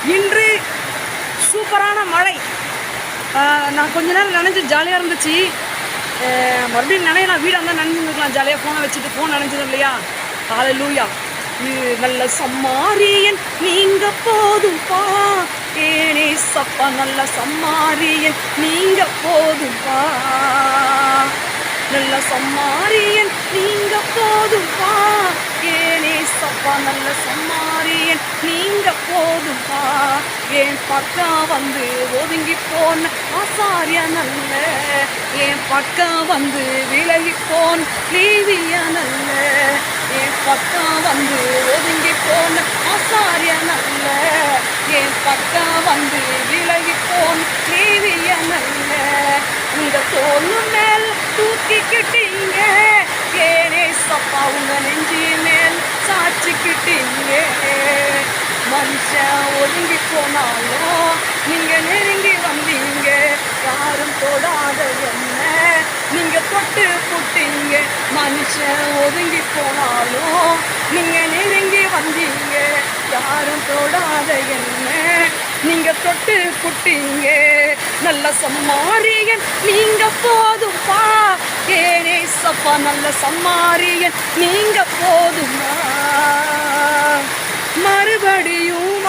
இன்று சூப்பரான மழை. நான் கொஞ்ச நேரம் நினைஞ்சு ஜாலியாக இருந்துச்சு. மறுபடியும் நினையலாம், வீடாக இருந்தால் நினைஞ்சுருக்கலாம் ஜாலியாக. ஃபோனை வச்சுட்டு ஃபோன் நினைஞ்சது இல்லையா? ஹல்லேலூயா. நல்ல சம்மாரியன் நீங்க போதும்பா, ஏனே சப்பா நல்ல சம்மாரியன் நீங்க போதும்பா, நல்ல சம்மாரியன் நீங்க போதும்பா, ஏனே சப்பா நல்ல சம்மாரியன் நீங்க போதும்பா. என் பக்கம் வந்து ஒதுங்கி போன ஆசாரிய நல்ல, என் பக்கம் வந்து விலகி போன லேவிய நல்ல, என் பக்கம் வந்து ஒதுங்கி போன ஆசாரிய நல்ல, என் பக்கம் வந்து விலகி போன லேவிய நல்ல. உங்க தோல் மேல் தூக்கிக்கிட்டீங்க, ஏனே சப்பா உங்க நெஞ்சி மேல் சாட்சிக்கிட்டீங்க. மனுஷன் ஒதுங்கி போனாலும் நீங்க நெருங்கி வந்தீங்க, யாரும் தொடாத என்ன நீங்க தொட்டு புட்டீங்க. மனுஷன் ஒதுங்கி போனாலும் நீங்க நெருங்கி வந்தீங்க, யாரும் தொடாத என்ன நீங்க தொட்டு புட்டீங்க. நல்ல சம்மாரியன் நீங்க போதும்பா, ஏனே சப்பா நல்ல சம்மாரியன் நீங்க போதுமா. மறுபடியும்